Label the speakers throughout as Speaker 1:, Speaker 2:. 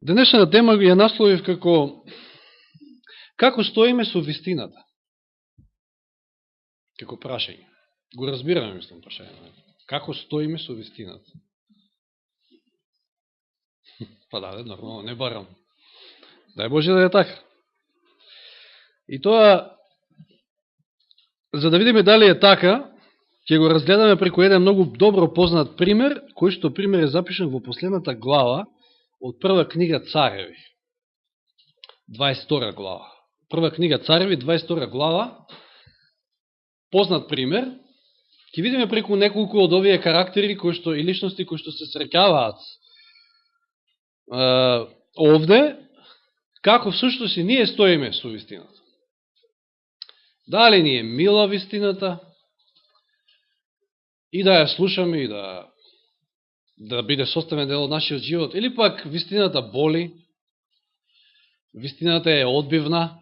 Speaker 1: Денешната тема ја насловив како стоиме со вистината. Како прашање. Го разбираме, мислам, прашање. Како стоиме со вистината? Па да, нормално, не барам. Дај Боже да е така. И тоа, за да видиме дали е така, ќе го разгледаме преку еден многу добро познат пример, кој што пример е запишен во последната глава од прва книга Цареви. 22 глава. Прва книга Цареви, 22 глава. Познат пример. Ќе видиме преку неколку од овие карактери кои што и личности кои што се среќаваат овде, како всушност и ние стоиме со вистината. Дали ни е мила вистината и да ја слушаме и да биде составен дел од нашиот живот, или пак вистината боли, вистината е одбивна,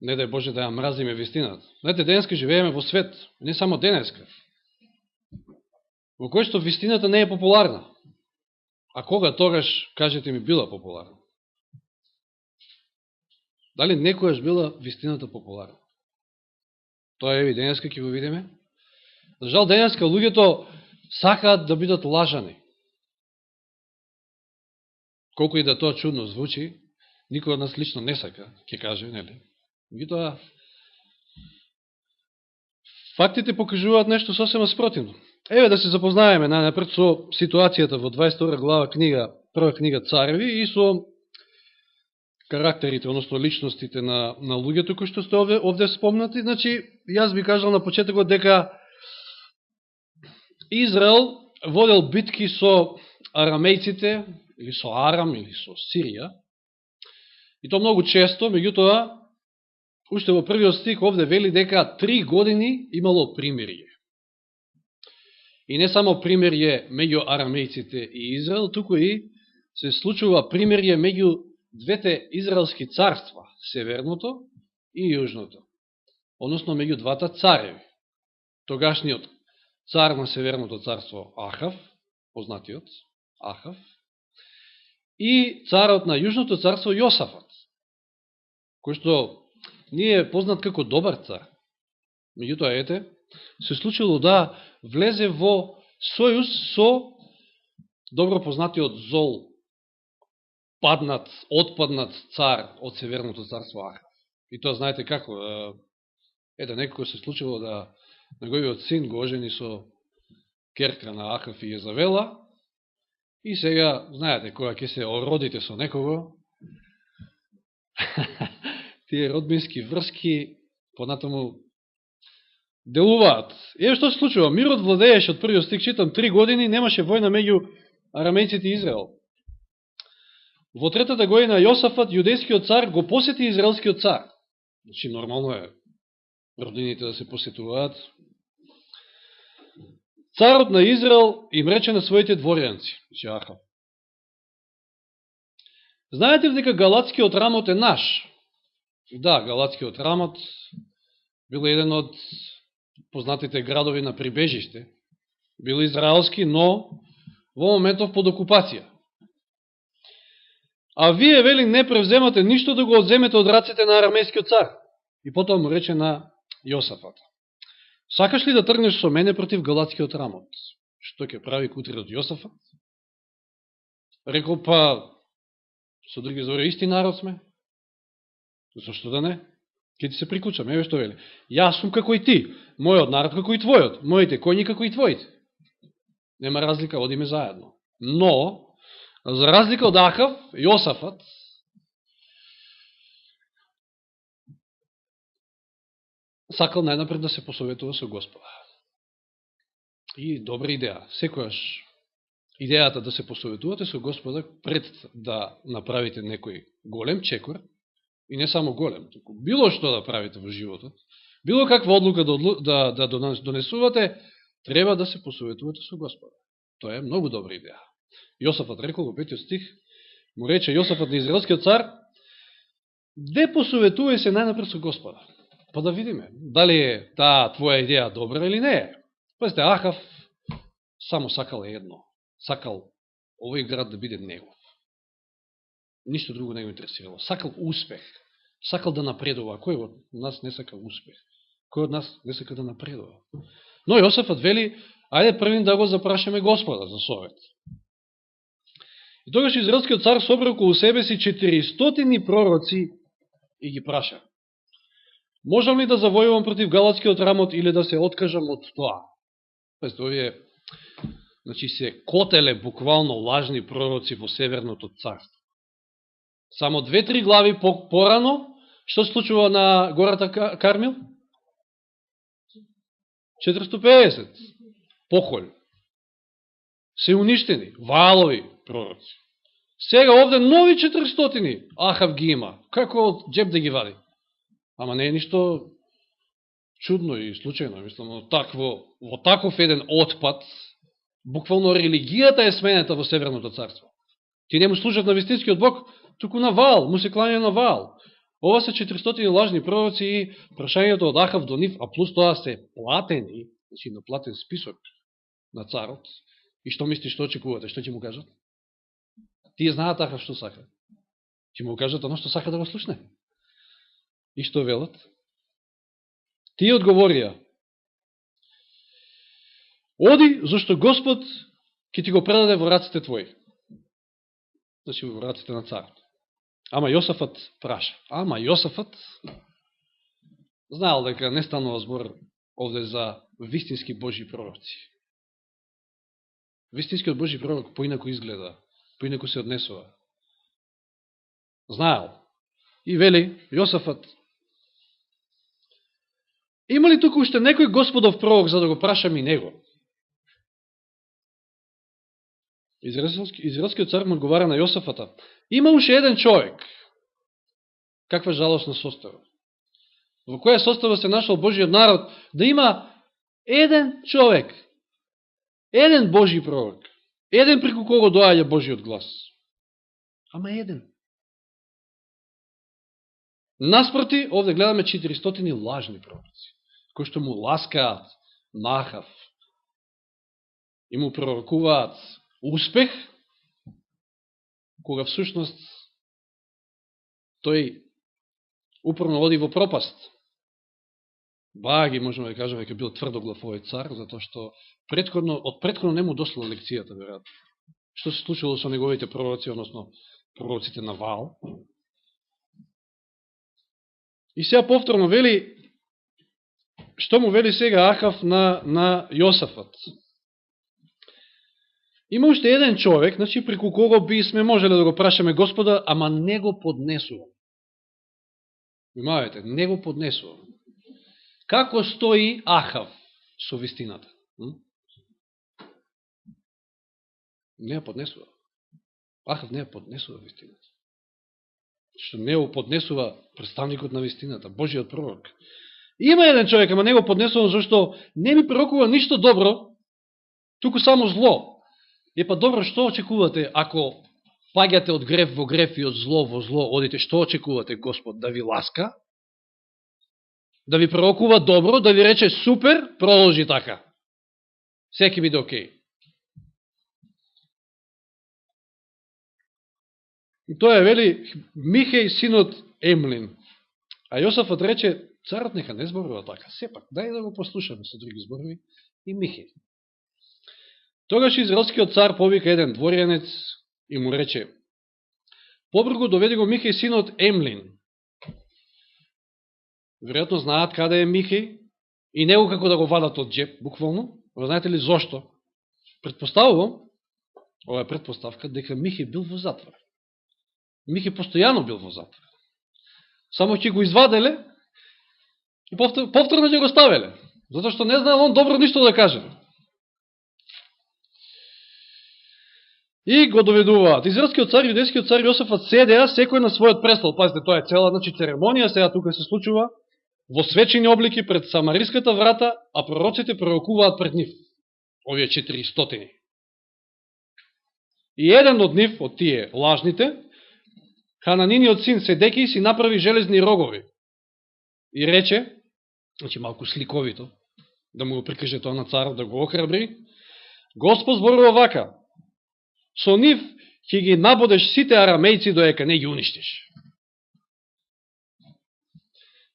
Speaker 1: не дај Боже да ја мразиме вистината. Знаете, денеска живееме во свет, не само денеска, во кој што вистината не е популарна. А кога тогаш, кажете ми, била популарна? Дали некојаш била вистината популарна? Тоа е денеска, ќе го видиме. За жал, денеска луѓето сакаат да бидат лажани. Колку и да тоа чудно звучи, никој од нас лично не сака, ќе каже, нели? Меѓутоа, фактите покажуваат нешто сосема спротивно. Еве да се запознаеме најнапред со ситуацијата во 22 глава книга, прва книга Цареви и со карактерите, односно личностите на луѓето кои што сте овде спомнати. Значи, јас би кажал на почетокот дека Израел водел битки со арамејците, или со Арам, или со Сирија. И то многу често, меѓутоа, уште во првиот стих овде вели дека 3 години имало примирие. И не само примирие меѓу арамејците и Израел, туку и се случува примирие меѓу двете израелски царства, северното и јужното. Односно меѓу двата цареви. Тогашниот цар на северното царство Ахав, познатиот Ахав, и царот на јужното царство Јосафат, кој што не е познат како добар цар. Меѓутоа, ете, се случило да влезе во сојуз со добро познатиот зол, отпаднат цар од северното царство Ахав. И тоа знаете како, ете, некој се случило да неговиот син го ожени со керка на Ахав и Језавела, и сега, знаете, кога ќе се ородите со некого, тие родбински врски понатаму делуваат. Еве што се случува, мирот владееше од првиот стих, читам, 3 години немаше војна меѓу арамејците и Израел. Во третата година Јосафат, јудејскиот цар, го посети израелскиот цар. Значи, нормално е родините да се посетуваат. Царот на Израел им рече на своите дворјанци, значи Ахав: знаете ли дека Галатскиот рамот е наш? Да, Галатскиот рамот бил еден од познатите градови на прибежиште. Бил израелски, но во моментов под окупација. А вие, вели, не превземате ништо да го одземете од рацете на арамејскиот цар. И потоа му рече на Јосафат: сакаш ли да тргнеш со мене против Галатскиот рамот? Што ќе прави кутрирот Јосафат? Рекол: па, со други зборови, исти народ сме. Зошто да не? Ке ти се прикучам. Еве што вели: јас сум како и ти, мојот народ како и твојот, моите коњи како и твоите. Нема разлика, одиме заедно. Но, за разлика од Ахав, Јосафат сакал најнапред да се посоветува со Господа. И добра идеја. Секојаш идејата да се посоветувате со Господа пред да направите некој голем чекор, и не само голем, туку било што да правите во животот, било каква одлука да донесувате, треба да се посоветувате со Господа. Тоа е многу добра идеја. Јосафат рекол во 5 стих, му рече Јосафат на израелскиот цар: де посоветувај се најнапред со Господа, па да видиме дали е таа твоја идеја добра или не е. Пазите, Ахав само сакал едно, сакал овој град да биде негов. Ништо друго не го интересирало. Сакал успех. Сакал да напредува. Кој од нас не сака успех? Кој од нас не сака да напредува? Но Јосафат вели, ајде првин да го запрашаме Господа за совет. И тогаш израелскиот цар собра околу себе си 400 пророци и ги праша: можам ли да завојувам против галатскиот рамот или да се откажам од тоа? Пазите, овие, значи, се котеле буквално лажни пророци во Северното царство. Само 2-3 глави порано, што се случува на гората Кармил? 450 похоль. Се уништени, валови пророци. Сега овде нови 400 Ахав ги има. Како од джеб да ги вади? Ама не е ништо чудно и случајно. Мислам, во таков еден отпад, буквално религијата е сменета во Северното царство. Ти не му служат на вистинскиот Бог, туку на Ваал, му се кланя на Ваал. Ова се 400 лажни пророци и прашањето од Ахав до нив, а плюс тоа се платени, значи на платен список на царот. И што мисли, што очекувате? Што ќе му кажат? Тие знаат Ахав што сака. Ќе му кажат оно што сака да го слушне. И што велат? Тие одговорија: оди, зашто Господ ќе ти го предаде во раците твои. Значи во раците на царот. Ама Јосафат праша. Ама Јосафат знаел дека не станува збор овде за вистински Божи пророци. Вистинскиот Божи пророк поинако изгледа, поинако се однесува. Знаел. И вели Јосафат: има ли туку уште некој Господов пророк за да го прашам и него? Израелскиот цар му одговара на Јосафата: има уште еден човек. Каква жалосна состава. Во која состава се нашол Божиот народ да има еден човек, еден Божи пророк, еден преку кого доаѓа Божиот глас. Ама еден. Наспроти, овде гледаме 400 лажни пророци, кои што му ласкаат Ахав и му пророкуваат успех, кога всушност тој упорно оди во пропаст. Баги, можеме да кажеме, дека бил тврдоглав овој цар, затоа што од претходно не му дошла лекцијата, веројатно. Што се случило со неговите пророци, односно пророците на Ваал. И сега повторно вели, што му вели сега Ахав на Јосафат. Има уште еден човек, значи преку кого би сме можеле да го прашаме Господа, ама не го поднесувам. Внимавајте, не го поднесувам. Како стои Ахав со вистината? Не ја поднесува. Ахав не ја поднесува вистината. Што не го поднесува представникот на вистината, Божиот пророк. Има еден човек, ама не го поднесувам, зашто не ми пророкува ништо добро, туку само зло. Епа добро, што очекувате ако паѓате од греф во греф и од зло во зло одите? Што очекувате Господ? Да ви ласка? Да ви пророкува добро? Да ви рече супер, продолжи така. Секи биде окей. И тоа е, вели, Михеј синот Емлин. А Јосафот рече, царот нека не зборува така. Сепак, дај да го послушаме со други зборови и Михеј. Тогаш израелскиот цар повика еден дворјанец и му рече: побргу доведи го Михеј синот Емлин. Веројатно знаат каде е Михеј и него како да го вадат од джеп, буквално. Знаете ли зошто? Предпоставувам, ова е предпоставка, дека Михеј бил во затвор. Михеј постојано бил во затвор. Само ќе го изваделе и повторно ќе го ставеле, затоа што не знаел он добро ништо да каже. И го доведуваат. Израелскиот цар, јудејскиот цар Јосафат седеа секој на својот престол. Пазите, тоа е цела церемонија, сега тука се случува во свечени облики пред Самариската врата, а пророците пророкуваат пред нив. Овие 400. И еден од нив, од тие лажните, Хананиниот син Седеки, си направи железни рогови. И рече, значи малку сликовито, да му го прикаже тоа на царот, да го охрабри, Господ зборува вака: со нив ќе ги набодеш сите арамејци доека не ги уништиш.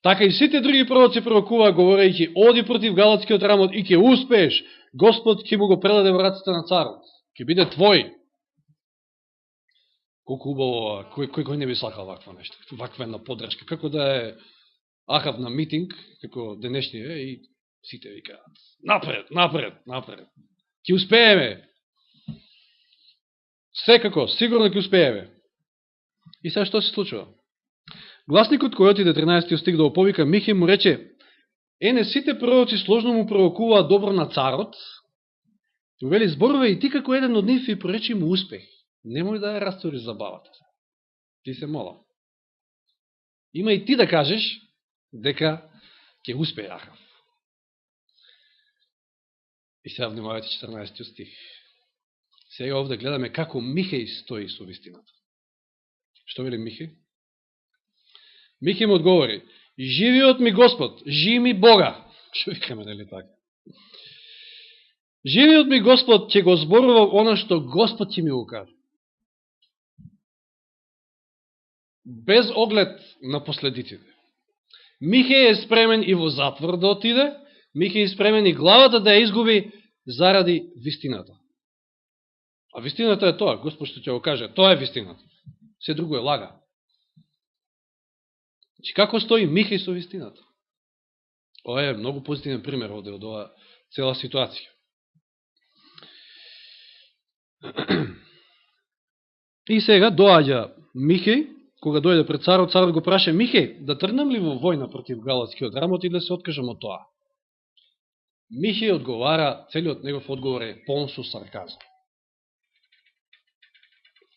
Speaker 1: Така и сите други пророци пророкува, говорејќи, оди против галатскиот рамот и ќе успееш. Господ ќе му го предаде во раците на царот. Ќе биде твој. Колку убаво, кој не би сакал ваква нешто, ваква една подршка. Како да е Ахав на митинг, како денешниот, и сите викаат, напред, напред, напред. Ќе успееме. Секако, сигурно ќе успееме. И сега што се случува? Гласникот кој отиде 13 стих да оповика Михеј му рече, не сите пророци сложно му пророкуваат добро на царот, вели зборува и ти како еден од нив и поречи му успех. Немој да ја растори забавата. Ти се молам. Има и ти да кажеш дека ќе успее Ахав. И сега внимавајте 14 стих. Сега овде гледаме како Михеј стои со вистината. Што вели Михеј? Михеј му одговори, живиот ми Господ, живи ми Бога. Што викаме, нели така? Живиот ми Господ ќе го зборува она што Господ ќе ми го каже. Без оглед на последиците. Михеј е спремен и во затвор да отиде, Михеј е спремен и главата да ја изгуби заради вистината. А вистината е тоа, Господ што ќе го каже, тоа е вистината. Се друго е лага. Значи, како стои Михеј со вистината? Ова е многу позитивен пример од оваа цела ситуација. И сега доаѓа Михеј, кога дојде пред царот, царот го праша, Михеј, да тргнем ли во војна против галатскиот рамот и да се откажам од тоа? Михеј одговара, целиот негов одговор е полн со сарказм.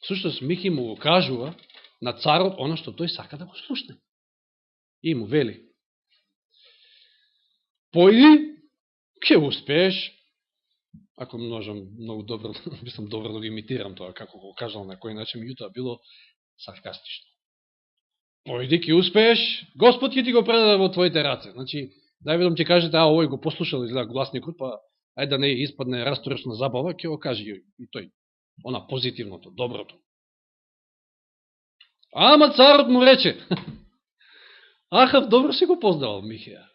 Speaker 1: Сушто Михеј му го кажува на царот оно што тој сака да го слушне. И му вели, појди, ќе успееш, ако можам многу добро, мислам добро да го имитирам тоа, како го кажал на кој начин, меѓутоа било саркастично. Појди, ќе успееш, Господ ќе ти го предаде во твоите раце. Значи, најведом ќе кажете, овој го послушал изгледа гласникот, па ајде да не испадне расторешна забава, ќе го каже и тој. Она позитивното, доброто. Ама царот му рече, Ахав добро си го познавал Михеја.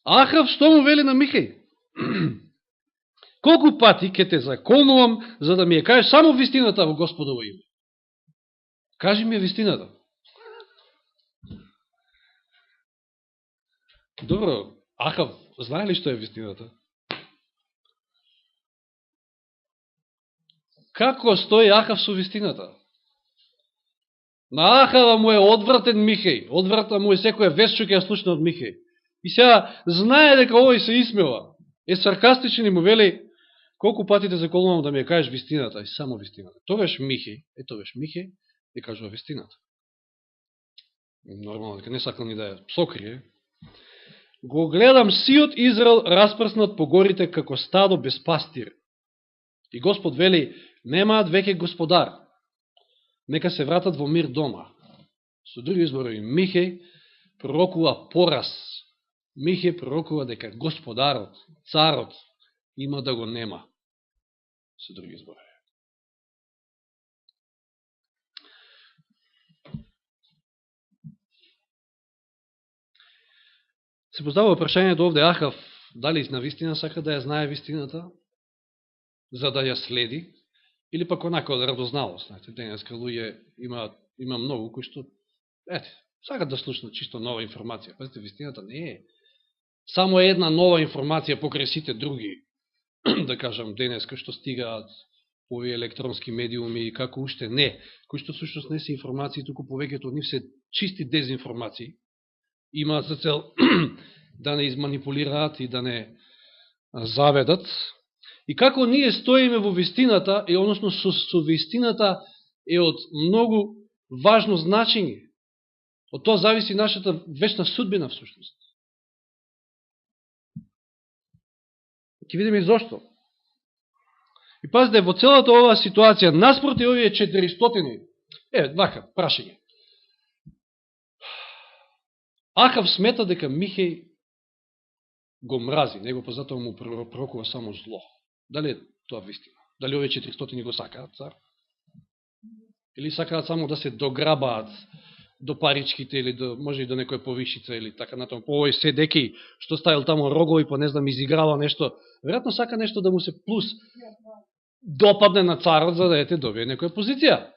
Speaker 1: Ахав што му вели на Михеј? Колку пати ќе те заколнувам за да ми ја кажеш само вистината во Господово име? Кажи ми ја вистината. Добро, Ахав знае ли што е вистината? Како стои Ахав со вистината? На Ахава му е одвратен Михеј, одвратна му е секоја вест што ќе ја слушне од Михеј. И сега знае дека овој се исмева, е саркастичен и му вели, колку пати те заколнувам да ми ја кажеш вистината, и само вистината. Тогаш Михеј, ја кажува вистината. Нормално, дека не сакал ни да ја сокрие. Го гледам сиот Израел распрснат по горите како стадо без пастир. И Господ вели, немаат веќе господар. Нека се вратат во мир дома. Со други изборови, Михеј пророкува пораз. Михеј пророкува дека господарот, царот, има да го нема. Со други изборови. Се поставува прашањето овде Ахав, дали на вистина сака да ја знае вистината, за да ја следи, или пак онако да радозналост. Знаете, денеска луѓе има многу кои што, сакат да слушнат чисто нова информација. Пазите, вистината не е само една нова информација покрај сите други, да кажам, денеска што стигаат по овие електронски медиуми, како уште не, кои што сушност не се информации, туку повеќето од нив се чисти дезинформации, имаат за цел да не изманипулираат и да не заведат. И како ние стоиме во вистината, и односно со вистината е од многу важно значење. Од тоа зависи нашата вечна судбина всушност. Ќе видиме и зошто. И пазите, во целата оваа ситуација, наспроти овие 400, вака, прашање. Ахав смета дека Михеј го мрази, него па затоа му пророкува само зло. Дали е тоа вистина? Дали овие 400 го сакаат цар? Или сакаат само да се дограбаат до паричките, или до, може и до некоја повишица, или така натаму. По овој седеки, што ставил таму рогови, па не знам, изиграва нешто. Веројатно сака нешто да му се плюс допадне на царот, за да добие некоја позиција.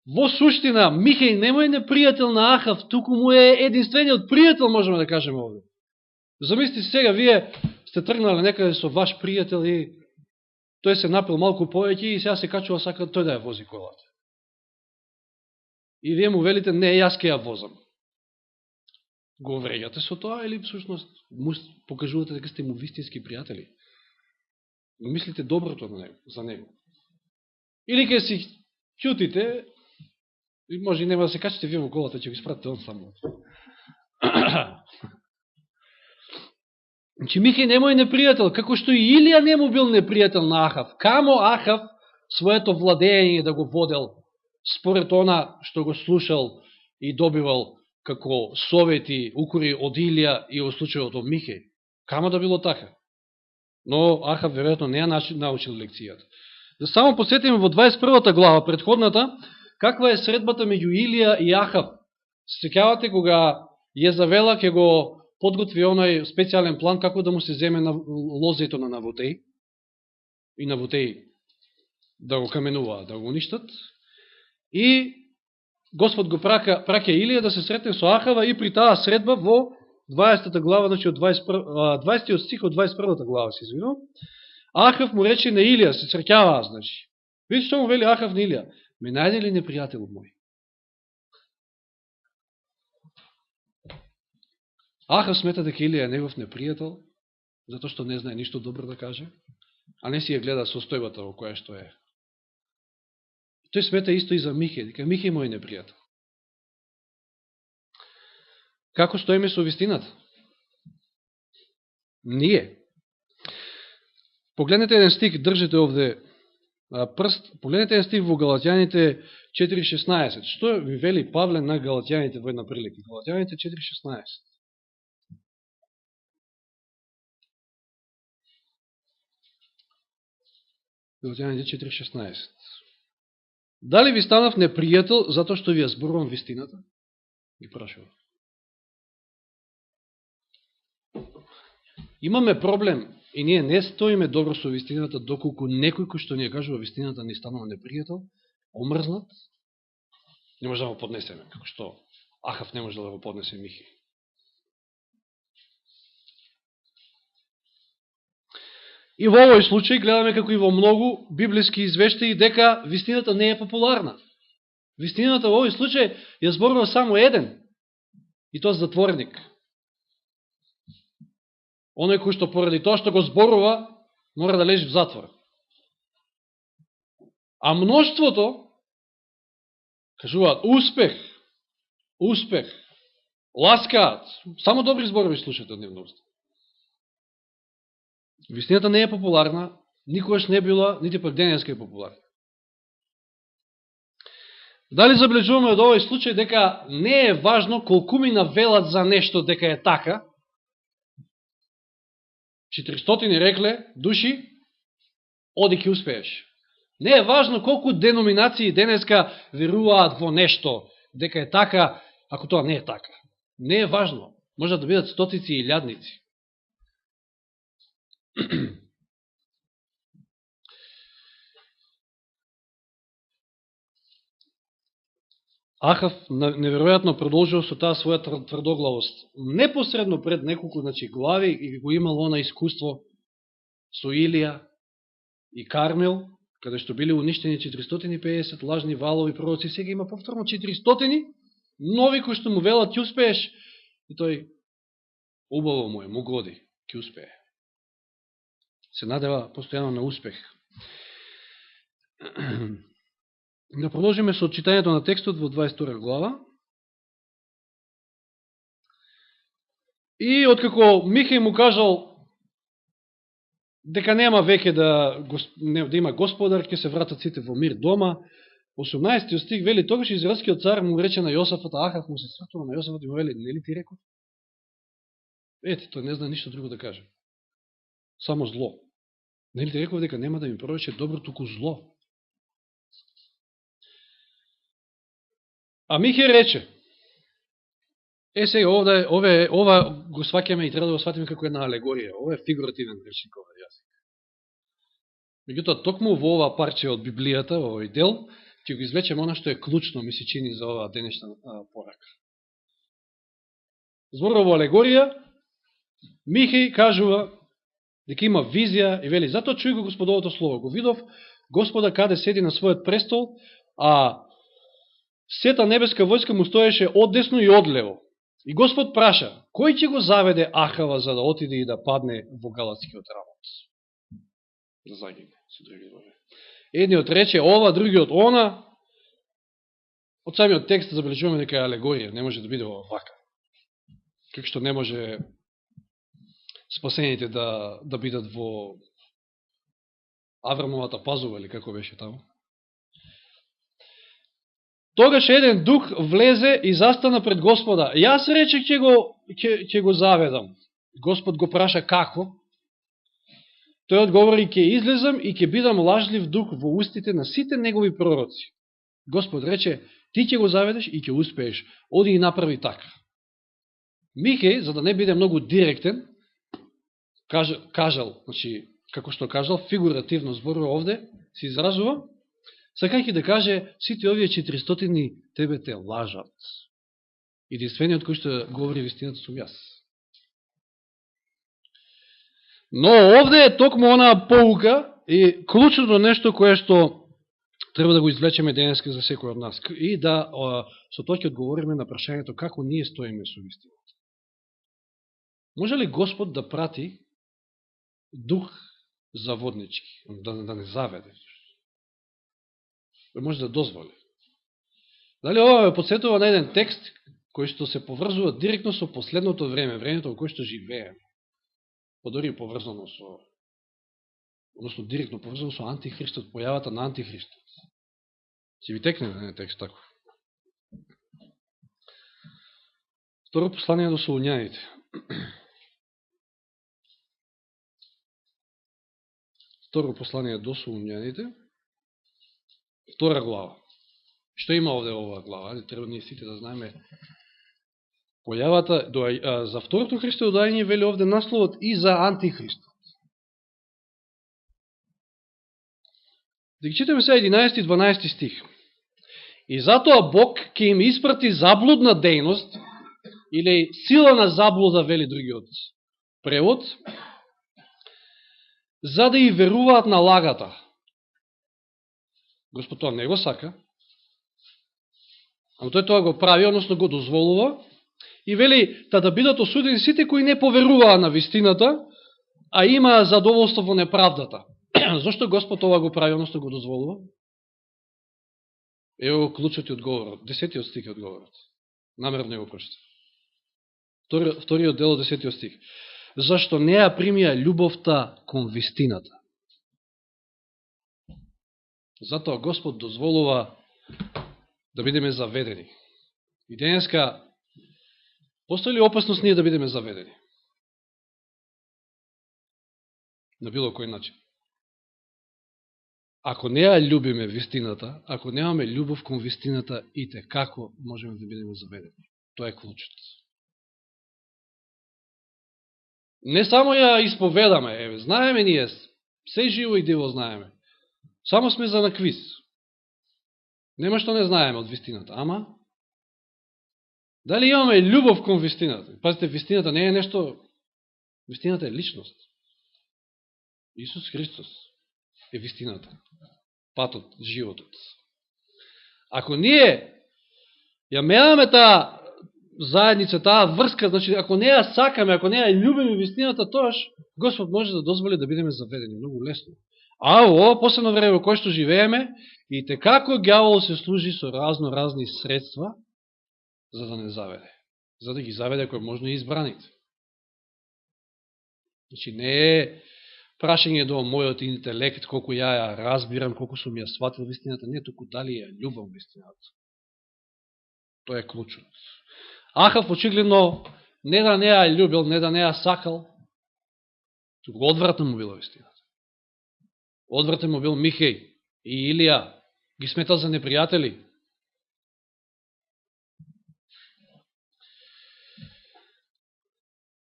Speaker 1: Во суштина, Михеј немој непријател на Ахав, туку му е единствениот пријател, можеме да кажеме овде. Замислите сега, вие сте тргнали некаде со ваш пријател и тој се напил малку повеќе и сега се качува, сака тој да ја вози колата. И вие му велите, не, јас ке ја возам. Го вреѓате со тоа или всушност му покажувате дека сте му вистински пријатели? Мислите доброто на него, за него. Или ке си ќутите, и може и нема да се качите вие во колата, ќе го испратите он само. Значи Михеј немој непријател, како што и Илија не му бил непријател на Ахав. Камо Ахав своето владење да го водел според она што го слушал и добивал како совети, укори од Илија и во случајот од Михеј. Камо да било така. Но Ахав веројатно не ја научил лекцијата. Да само посетиме во 21 глава, предходната, каква е средбата меѓу Илија и Ахав. Се сеќавате кога Језавела ќе го подготви оној специјален план како да му се земе на лозето на Навутеј и Навутеј да го каменуваат, да го уништат. И Господ го праќа Илија да се сретне со Ахава и при таа средба во 20 глава, значи од 20 стих од 21 глава, се извинувам. Ахав му рече на Илија, се среќаваа, значи. Видите што му вели Ахав на Илија? Ме најде ли непријател мој? Ахав смета дека Илија е негов непријател, затоа што не знае ништо добро да каже, а не си ја гледа состојбата во која што е. Тој смета исто и за Михеј, дека Михеј мој непријател. Како стоиме со вистината? Ние. Погледнете еден стих, држите овде прст, погледнете еден стих во Галатјаните 4.16. Што ви вели Павле на Галатјаните во една прилика? Галатјаните 4.16. Галатјаните 4.16. Дали ви станав непријател затоа што ви ја зборувам вистината? Ги прашува. Имаме проблем и ние не стоиме добро со вистината, доколку некој кој што ни ја кажува вистината ни станува непријател, омрзнат, не може да го поднесеме, како што Ахав не може да го поднесе Михеј. И во овој случај гледаме како и во многу библиски извештаи дека вистината не е популарна. Вистината во овој случај ја зборува само еден, и тоа затворник. Оној кој што поради тоа што го зборува, мора да лежи в затвор. А мноштвото кажуваат успех, ласкаат, само добри зборови слушате од нивност. Вистината не е популарна, никогаш не била, нити пак денеска е популарна. Дали заблежуваме од овој случај дека не е важно колку ми навелат за нешто дека е така? 400 рекле души, оди ќе успееш. Не е важно колку деноминации денеска веруваат во нешто дека е така, ако тоа не е така. Не е важно. Може да бидат стотици и илјадници. Ахав неверојатно продолжил со таа своја тврдоглавост. Непосредно пред неколку глави и го имал она искуство со Илија и Кармел, каде што били уништени 450 лажни валови пророци, сега има повторно 400 нови кои што му велат ќе успееш, и тој убаво му е, му годи, ќе успее. Се надева постојано на успех. Да продолжиме со читањето на текстот во 22 глава. И откако Михеј му кажал дека нема веќе да има господар, ќе се вратат сите во мир дома, 18 стих вели, тогаш израелскиот цар му рече на Јосафот, Ахав му се свртува на Јосафот и му вели, нели ти реков? Ете, тој не знае ништо друго да каже. Само зло. Нели ти реков дека нема да ми пророче добро, туку зло. А Михеј рече, сега ова го сваќаме и треба да го сватиме како една алегорија. Ова е фигуративен речников јазик. Меѓутоа, токму во ова парче од Библијата, во овој дел, ќе го извлечеме она што е клучно, ми се чини, за оваа денешна порака. Зборува во алегорија, Михеј кажува дека има визија и вели, затоа чуј го Господовото слово. Го видов Господа каде седи на својот престол, а сета небеска војска му стоеше оддесно и одлево. И Господ праша, кој ќе го заведе Ахава за да отиде и да падне во галатскиот рамот? Да загине, со други зборови. Едниот рече ова, другиот она. Од самиот текст забележуваме дека е алегорија, не може да биде вака. Како што не може спасените да бидат во Аврамовата пазува, или како беше таму. Тогаш еден дух влезе и застана пред Господа. Јас рече ќе го заведам. Господ го праша како? Тој одговори, ќе излезам и ќе бидам лажлив дух во устите на сите негови пророци. Господ рече, ти ќе го заведеш и ќе успееш. Оди и направи така. Михеј, за да не биде многу директен, кажал, значи, како што кажал, фигуративно зборува овде, се изразува, сакајќи да каже, сите овие 400 тебе те лажат. Единствениот кој што говори вистината сум јас. Но овде е токму онаа поука и клучното нешто кое што треба да го извлечеме денеска за секој од нас. И да со тоа ќе одговориме на прашањето како ние стоиме со вистината. Може ли Господ да прати дух заводнички, да не заведе? Може да дозволи. Дали ова ме подсетува на еден текст кој што се поврзува директно со последното време, времето во кој што живееме. Подори поврзано со, односно директно поврзано со антихристот, појавата на антихристот. Си ви текне на текст тако. Второ послание до Солуњаните. Второ послание до Солуњаните. Втора глава. Што има овде оваа глава? Треба ние сите да знаеме појавата за второто Христово доаѓање, вели овде насловот и за антихристот. Да ги читаме сега 11 и 12 стих. И затоа Бог ќе им испрати заблудна дејност, или сила на заблуда, вели другиот превод, за да и веруваат на лагата. Господ тоа не го сака, ама тој тоа го прави, односно го дозволува, и вели да бидат осудени сите кои не поверуваа на вистината, а имаа задоволство во неправдата. Зошто Господ ова го прави, односно го дозволува? Ево клучот и одговорот, 10 стих е одговорот. Намерно го прочитам. Вториот дел од 10 стих. Зашто не ја примија љубовта кон вистината. Затоа Господ дозволува да бидеме заведени. И денеска, постои ли опасност ние да бидеме заведени? На било кој начин. Ако не ја љубиме вистината, ако немаме љубов кон вистината, ите како можеме да бидеме заведени? Тоа е клучот. Не само ја исповедаме, знаеме ние, се живо и диво знаеме. Само сме за на квиз. Нема што не знаеме од вистината, ама дали имаме љубов кон вистината? Пазите, вистината не е нешто, вистината е личност. Исус Христос е вистината, патот, животот. Ако ние ја менаме таа заедница, таа врска, значи ако не ја сакаме, ако не ја љубиме вистината, тоаш Господ може да дозволи да бидеме заведени многу лесно. А во ова последно време во кое што живееме, и како ѓавол се служи со разни средства за да не заведе. За да ги заведе кој можно и избраните. Значи не е прашање до мојот интелект, колку ја разбирам, колку сум ја сватил вистината, не туку дали ја љубам вистината. Тоа е клучот. Ахав очигледно не да не ја љубил, не да не ја сакал, туку одвратно му била вистината. Одвратен му бил Михеј и Илија, ги сметал за непријатели.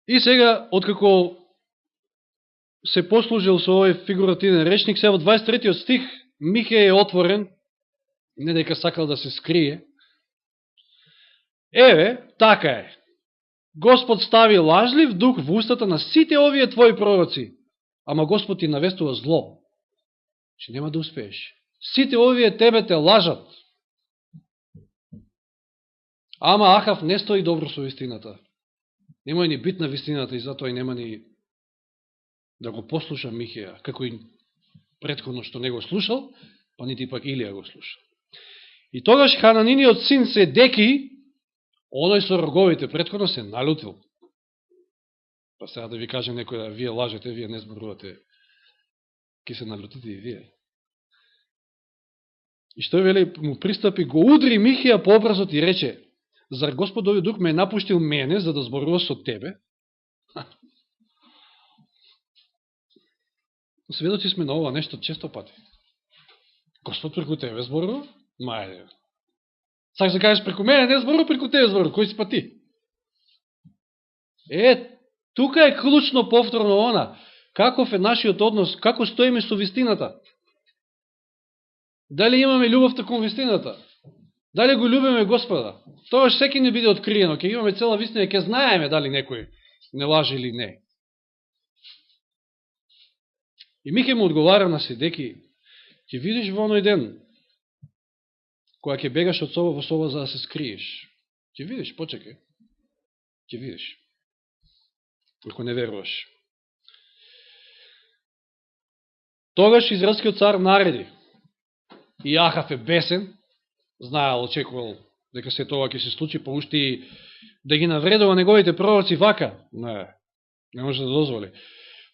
Speaker 1: И сега, откако се послужил со овој фигуративен речник, сега во 23 стих, Михеј е отворен, не дека сакал да се скрие. Еве, така е. Господ стави лажлив дух во устата на сите овие твои пророци, ама Господ ти навестува зло, че нема да успееш. Сите овие тебе те лажат. Ама Ахав не стои добро со вистината. Нема ни бит на вистината и затоа и нема ни да го послуша Михеја, како и претходно што не го слушал, па нити пак Илија го слушал. И тогаш Хананиниот син Седеки, оној со роговите, претходно се налютил. Па сега да ви кажем некој да вие лажете, вие не зборувате, ке се налютите и вие. И што вели, му пристапи, го удри Михеја по образот и рече, зар Господови дух ме напуштил мене за да зборува со тебе? Сведоци сме на ова нешто често пати. Господ преку тебе зборува? Мајде. Сакаш да кажеш преку мене не зборува, преку тебе зборува. Кој си па ти? Тука е клучно повторно она. Каков е нашиот однос, како стоиме со вистината? Дали имаме љубовта кон вистината? Дали го љубиме Господа? Тоа секи не биде откриено. Ке имаме цела вистина, ке знаеме дали некој не лаже или не. И Михеј му одговара на Седеки, ќе видиш во оној ден, кога ќе бегаш од соба во соба за да се скриеш. Ќе видиш, почекај. Ќе видиш. Ако не веруваш. Тогаш израелскиот цар нареди. И Ахав е бесен, знаел, очекувал дека се тоа ќе се случи, па уште и да ги навредува неговите пророци вака. Не може да дозволи.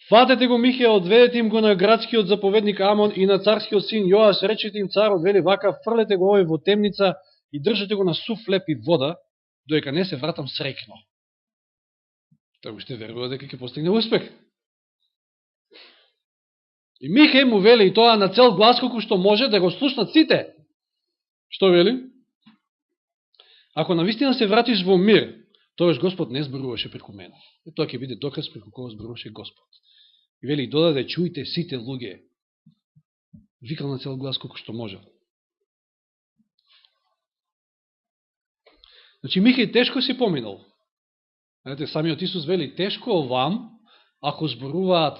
Speaker 1: Фатете го Михеја, одведете им го на градскиот заповедник Амон и на царскиот син Јоаш, речете им царот вели вака, фрлете го овој во темница и држете го на сув хлеб и вода, доека не се вратам срекно. Тој уште верува дека ќе постигне успех. И Михеј му вели и тоа на цел глас колку што може да го слушнат сите. Што вели? Ако навистина се вратиш во мир, тогаш Господ не зборуваше преку мене. И тоа ќе биде доказ преку кого зборуваше Господ. И вели, додаде, чујте сите луѓе. Викал на цел глас колку што може. Значи, Михеј тешко си поминал. Знаете, самиот Исус вели, тешко вам, ако зборуваат,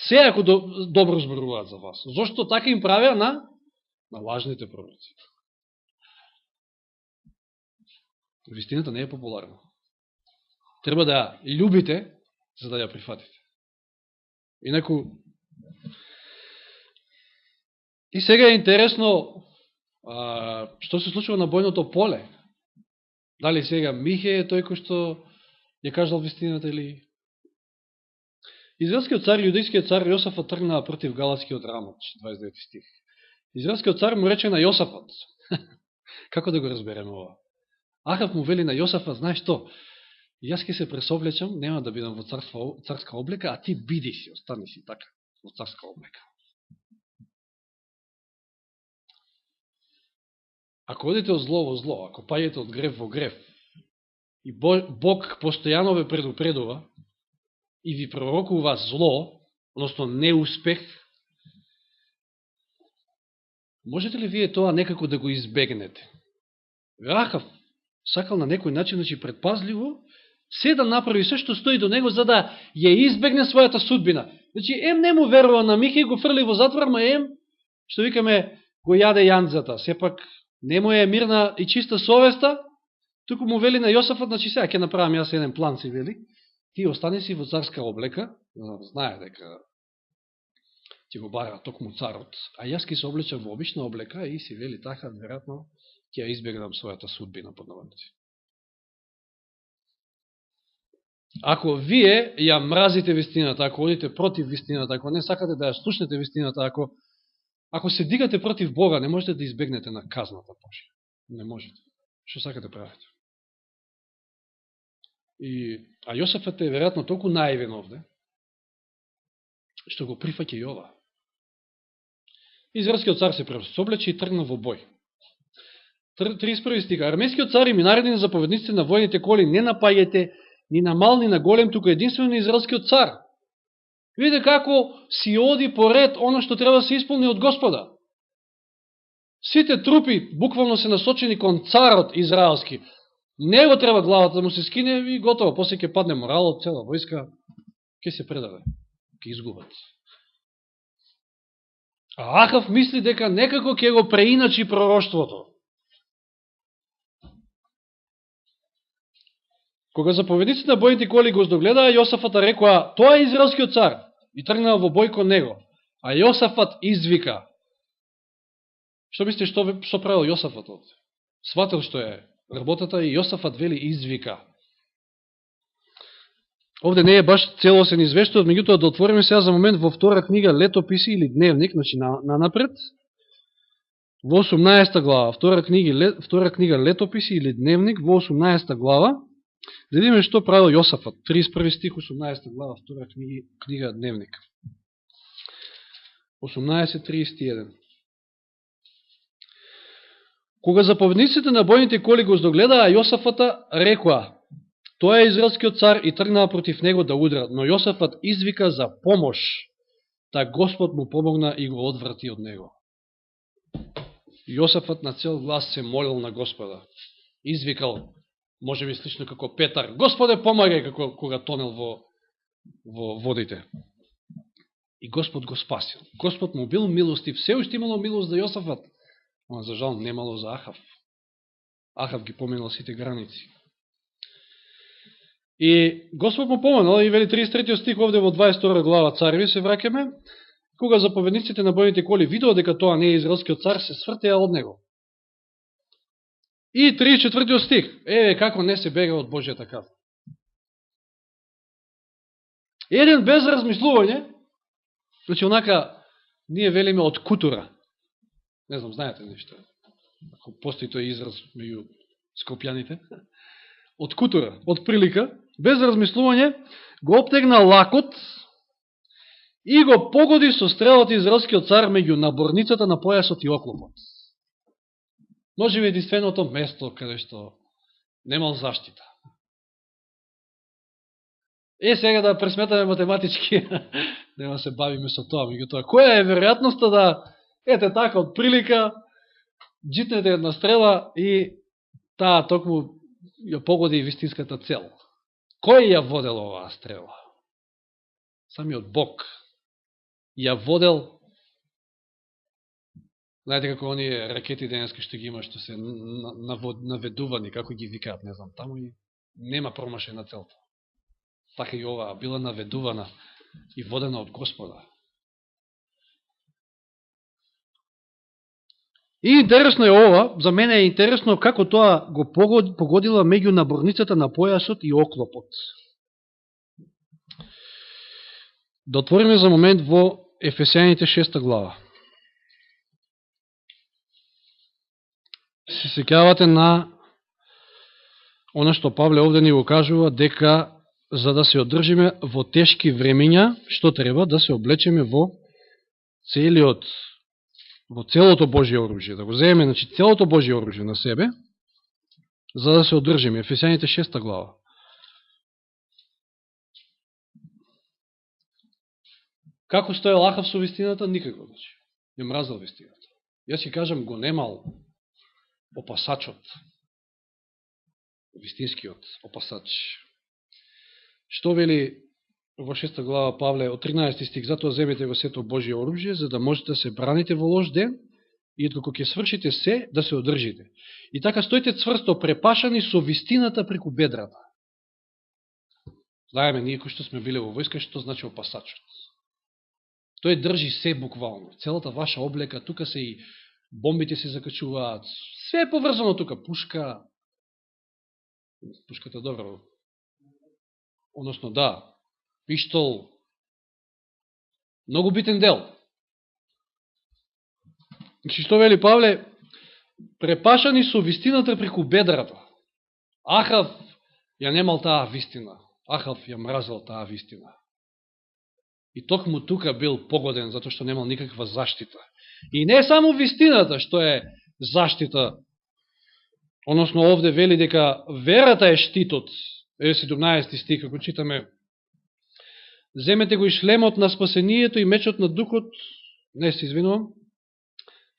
Speaker 1: се ако добро зборуваат за вас. Зошто така им правеа на лажните пророци. Вистината не е популарна. Треба да ја љубите, за да ја прифатите. Инаку, и сега е интересно, што се случува на бојното поле. Дали сега Михеј е тој кој што ја кажал вистината или... Израелскиот цар, јудејскиот цар Јосафат тргнаа против галатскиот рамот, 29 стих. Израелскиот цар му рече на Јосафат. Како да го разбереме ова? Ахав му вели на Јосафат, знаеш што? Јас ке се пресоблечам, нема да бидам во царска облека, а ти биди си, остани си така, во царска облека. Ако одите од зло во зло, ако паѓате од грев во грев, и Бог постојано ве предупредува и ви пророкува зло, односно неуспех, можете ли вие тоа некако да го избегнете? Ахав сакал на некој начин, значи предпазливо, се да направи се што стои до него, за да ја избегне својата судбина. Значи, не му верува на Михеј, го фрли во затвор, ма што викаме, го јаде јанцата. Сепак, не му е мирна и чиста совеста, туку му вели на Јосафот, значи сега ќе направам јас еден план, си вели, ти остани си во царска облека, знае дека ќе го бара токму царот, а јас ќе се облечам во обична облека и си вели така, веројатно, ќе ја избегнам својата судбина под наводници. Ако вие ја мразите вистината, ако одите против вистината, ако не сакате да ја слушнете вистината, ако се дигате против Бога, не можете да избегнете на казната Божја. Не можете. Што сакате правите? А Јосафот е веројатно толку наивен овде, што го прифаќа и ова. Израелскиот цар се преособлече и тргна во бој. 31 стих. Арамејскиот цар и ми нареди на заповедниците на војните коли: не напаѓајте ни на мал, ни на голем, туку единствено израелскиот цар. Видите како си оди поред оно што треба да се исполни од Господа. Сите трупи буквално се насочени кон царот израелски. Него треба главата да му се скине и готово. После ќе падне моралот, цела војска ќе се предаде, ќе изгубат. А Ахав мисли дека некако ќе го преиначи пророштвото. Кога заповедниците на бојните коли го здогледаа, Јосафата рекоа: тоа е израелскиот цар, и тргнаа во бој кон него. А Јосафат извика. Што мислите што правил Јосафат овде? Сватил што е работата и Јосафат вели извика. Овде не е баш целосен извештај, меѓутоа да отвориме сега за момент во втора книга Летописи или Дневник, значи нанапред. Во 18 глава, втора книга Летописи или Дневник, во 18 глава, да видиме што правил Јосафат. 31 стих, 18 глава, втора книга Дневник. 18:31. Кога заповедниците на бојните коли го здогледаа, Јосафата рекоа: тоа е израелскиот цар, и тргнаа против него да удрат. Но Јосафат извика за помош, та Господ му помогна и го одврати од него. Јосафат на цел глас се молил на Господа. Извикал, може би слично како Петар: Господе, помагај, како кога тонел во водите. И Господ го спасил. Господ му бил милостив, все уште имало милост за Јосафат, но за жал немало за Ахав. Ахав ги поминал сите граници. И Господ му помогнал, и вели 33 стих овде во 22 глава Цареви се враќаме, кога заповедниците на бојните коли видоа дека тоа не е израелскиот цар, се свртеа од него. И 34 стих, како не се бега од Божјата казна. Еден без размислување, значи онака, ние велиме од кутура. Не знам, знаете нешто, ако постои тој израз меѓу скопјаните. Од кутура, од прилика, без размислување, го обтегна лакот и го погоди со стрелот израелскиот цар меѓу наборницата на појасот и оклопот. Може би единственото место каде што немал заштита. Сега да пресметаме математички, нема се бавиме со тоа, меѓутоа, која е веројатноста да, така, од прилика, джитнете една стрела и таа токму ја погоди вистинската цел? Кој ја водел оваа стрела? Самиот Бог ја водел. Знаете како оние ракети денеска што ги има, што се наведувани, како ги викаат, не знам, таму и нема промашај на целта. Така и оваа била наведувана и водена од Господа. И интересно е ова, за мене е интересно како тоа го погодила меѓу наборницата на појасот и оклопот. Да отвориме за момент во Ефесијаните 6 глава. Се сеќавате на она што Павле овде ни го кажува, дека за да се одржиме во тешки времења, што треба да се облечеме во целото Божие оружје, да го земеме, значи, целото Божие оружје на себе, за да се одржиме. Ефесијаните 6 глава. Како стоел Ахав со вистината? Никако, значи. Не мразел вистината. Јас ќе кажам, го немал опасачот, вистинскиот опасач. Што вели во 6 глава Павле од 13 стих: затоа земете го сето Божие оружје, за да можете да се браните во лош ден и откако ќе свршите се, да се одржите. И така стоите цврсто препашани со вистината преку бедрата. Знаеме, ние кои што сме биле во војска, што значи опасачот. Тој држи се буквално. Целата ваша облека, тука се и бомбите се закачуваат. Све е поврзано тука. Пушката добро. Односно, да, пиштол, многу битен дел. Значи, што вели Павле? Препашани со вистината преку бедрата. Ахав ја немал таа вистина. Ахав ја мразел таа вистина. И токму тука бил погоден, затоа што немал никаква заштита. И не само вистината, што е заштита, односно овде вели дека верата е штитот, 17 стих, ако читаме, земете го и шлемот на спасението и мечот на духот, не се извинувам,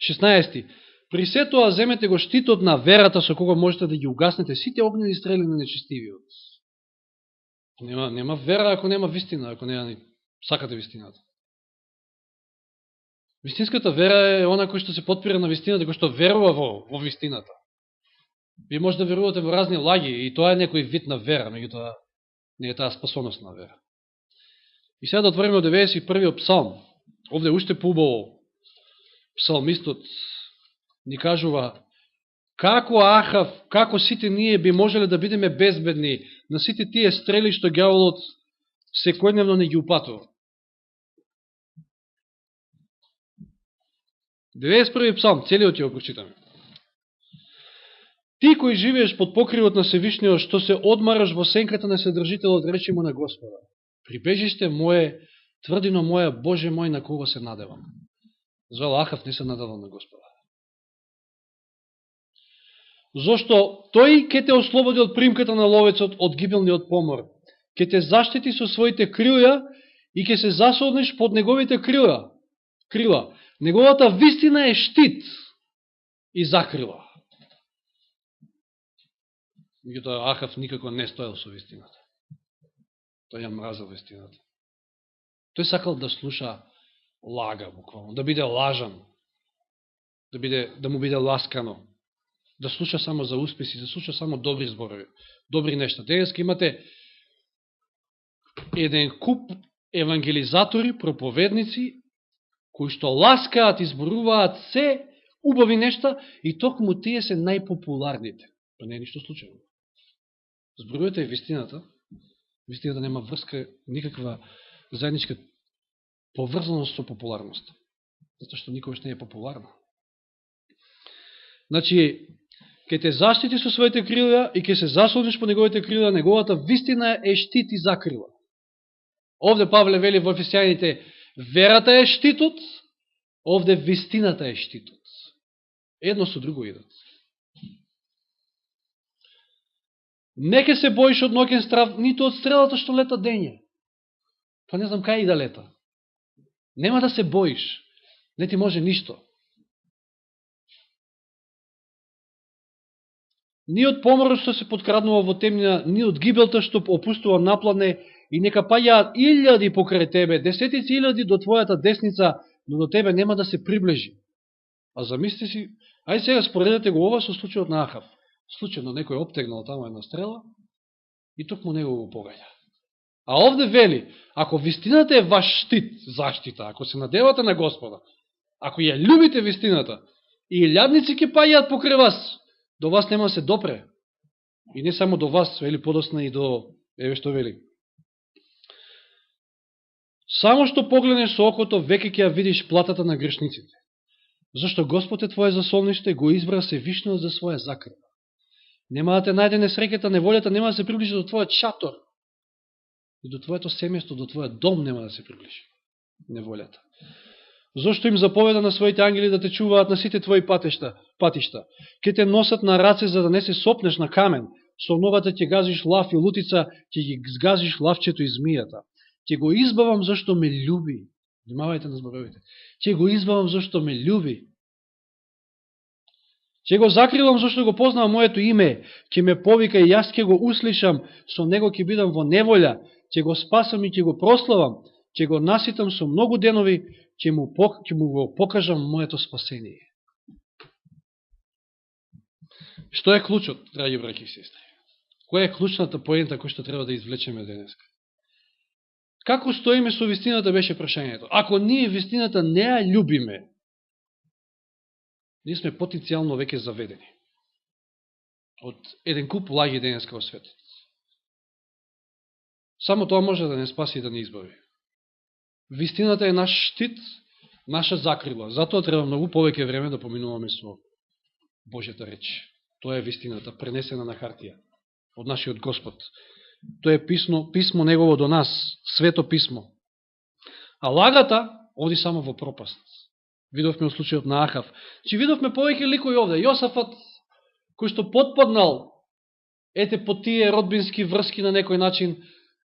Speaker 1: 16. При се тоа земете го штитот на верата со кога можете да ги угаснете сите огнени стрели на нечестивиот. Нема вера ако нема вистина, ако нема сакате вистината. Вистинската вера е она кој што се подпира на вистината, кој што верува во вистината. Ви може да верувате во разни лаги и тоа е некој вид на вера, меѓутоа не е таа спасоност на вера. И сега да отвориме од 91-иот псалм. Овде уште поубаво псалмистот ни кажува како Ахав, како сите ние би можеле да бидеме безбедни на сите тие стрели што ѓаволот секојдневно не ги упатува. 91 псалм, целиот ќе го прочитаме. Ти кој живееш под покривот на Севишниот, што се одмараш во сенката на Вседржителот, речи му на Господа. Прибежиште мое, тврдино моја, Боже мој, на кого се надевам. Звал Ахав не се надевал на Господа. Зошто тој ќе те ослободи од примката на ловецот, од гибелниот помор. Ќе те заштити со своите крилја и ќе се засолниш под неговите крила. Неговата вистина е штит и закрила. Меѓутоа Ахав никако не стоел со вистината. Тој ја мразел вистината. Тој сакал да слуша лага, буквално, да биде лажан, да му биде ласкано, да слуша само за успеси, да слуша само добри зборови, добри нешта. Денеска имате еден куп евангелизатори, проповедници, кои што ласкаат и зборуваат се убави нешта и токму тие се најпопуларните. Па не е ништо случайно. Зборувате вистината, вистината нема врска, никаква заедничка поврзаност со популарност. Зато што никогаш не е популарна. Значи, ќе те заштити со своите крилја и ќе се заслониш по неговите крилја, неговата вистина е штит и закрила. Овде Павле вели во Ефесијаните, верата е штитот, овде вистината е штитот. Едно со друго идат. Не ке се боиш од ноќен страв, нито од стрелата што лета дење. Па не знам кај и да лета. Нема да се боиш. Не ти може ништо. Ни од поморот што се подкраднува во темнина, ни од гибелта што опустува напладне, и нека паѓаат илјади покрај тебе, десетици илјади до твојата десница, но до тебе нема да се приближи. А замисли си, ај сега споредете го ова со случајот на Ахав. Случајно некој обтегнал тамо една стрела и токму него го погаѓа. А овде вели, ако вистината е ваш штит, заштита, ако се надевате на Господа, ако ја любите вистината, и илјадници ќе паѓаат покрај вас, до вас нема се допре. И не само до вас, вели подосна и до, еве што вели. Само што погледнеш со окото, веќе ќе ја видиш платата на грешниците. Зашто Господ е твое засолниште, го избра Севишниот за своја закрива. Нема да те најде несреќата, неволјата, нема да се приближи до твојот шатор. И до твоето семејство, до твојот дом нема да се приближи неволјата. Зошто им заповеда на своите ангели да те чуваат на сите твои патишта. Ке те носат на раце за да не се сопнеш на камен. Со ногата ќе газиш лав и лутица, ќе ги сгазиш лавчето и змијата. Ќе го избавам зашто ме љуби. Внимавајте на зборовите. Ќе го избавам зашто ме љуби. Ќе го закривам зашто го познавам моето име. Ќе ме повика и јас ќе го услишам. Со него ќе бидам во неволја. Ќе го спасам и ќе го прославам. Ќе го наситам со многу денови. Ќе му го покажам моето спасение. Што е клучот, драги браќи и сестри? Која е клучната поента која што треба да извлечеме денеска? Како стоиме со вистината беше прашањето? Ако ние вистината не ја љубиме, ние сме потенцијално веќе заведени од еден куп лаги денеска во светот. Само тоа може да не спаси и да не избави. Вистината е наш штит, наша закрила. Затоа треба многу повеќе време да поминуваме со Божјата реч. Тоа е вистината, пренесена на хартија од нашиот Господ. Тоа е писмо негово до нас, свето писмо. А лагата оди само во пропаст. Видовме од случајот на Ахав. Чи видовме повеќе ликови овде. Јосафат, кој што потпаднал, по тие родбински врски на некој начин,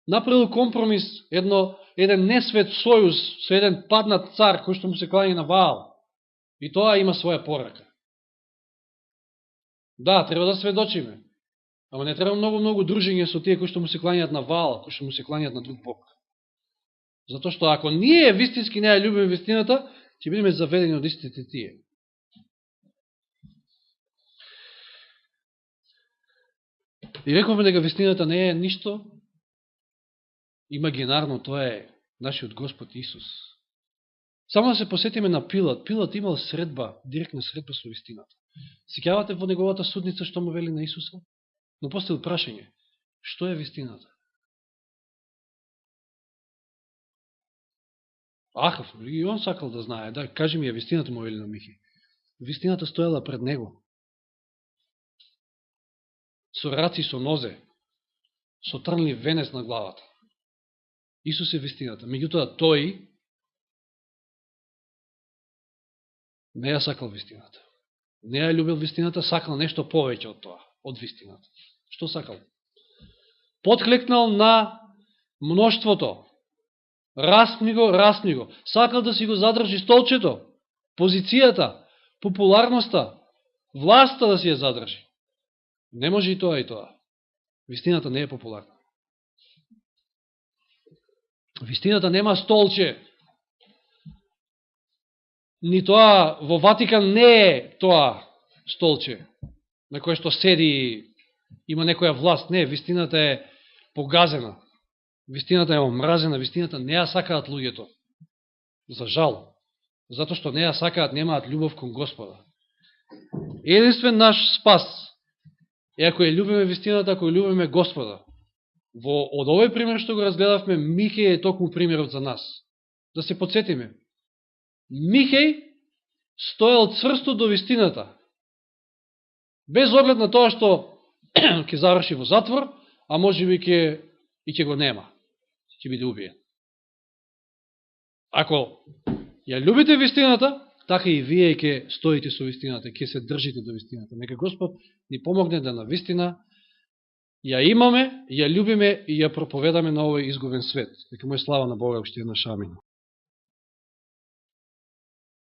Speaker 1: направил компромис, еден несвет сојуз со еден паднат цар, кој што му се клани на Ваал. И тоа има своја порака. Да, треба да сведочиме. Ама не треба многу дружење со тие кои што му се кланјат на Ваал, кои што му се кланјат на друг Бог. Затоа што ако ние вистински не ја љубиме вистината, ќе бидеме заведени од истите тие. И рековме дека вистината не е ништо имагинарно, тоа е нашиот Господ Исус. Само да се посетиме на Пилат. Пилат имал средба, директна средба со вистината. Сеќавате во неговата судница што му вели на Исуса? Но поставил прашање, што е вистината? Ахав, и он сакал да знае, да, кажи ми ја вистината, му вели на Михи. Вистината стоела пред него. Со раци, со нозе, со трнлив венец на главата. Исус е вистината. Меѓутоа тој не ја сакал вистината. Не ја љубил вистината, сакал нешто повеќе од тоа, од вистината. Што сакал? Потклекнал на мноштвото. Распни го. Сакал да си го задржи столчето, позицијата, популарноста, власта да си ја задржи. Не може и тоа и тоа. Вистината не е популарна. Вистината нема столче. Ни тоа во Ватикан не е тоа столче на кое што седи има некоја власт. Не, вистината е погазена. Вистината е омразена, вистината не ја сакаат луѓето. За жал. Затоа што не ја сакаат, немаат љубов кон Господа. Единствен наш спас е ако ја љубиме вистината, ако ја љубиме Господа. Од овој пример што го разгледавме, Михеј е токму примерот за нас. Да се подсетиме. Михеј стоел цврсто до вистината. Без оглед на тоа што ќе заврши во затвор, а може би ќе го нема. Ќе биде убиен. Ако ја љубите вистината, така и вие ќе стоите со вистината, ќе се држите до вистината. Нека Господ ни помогне да на вистина ја имаме, ја љубиме и ја проповедаме на овој изгубен свет. Нека му е слава на Бога уште еднаш. Амин.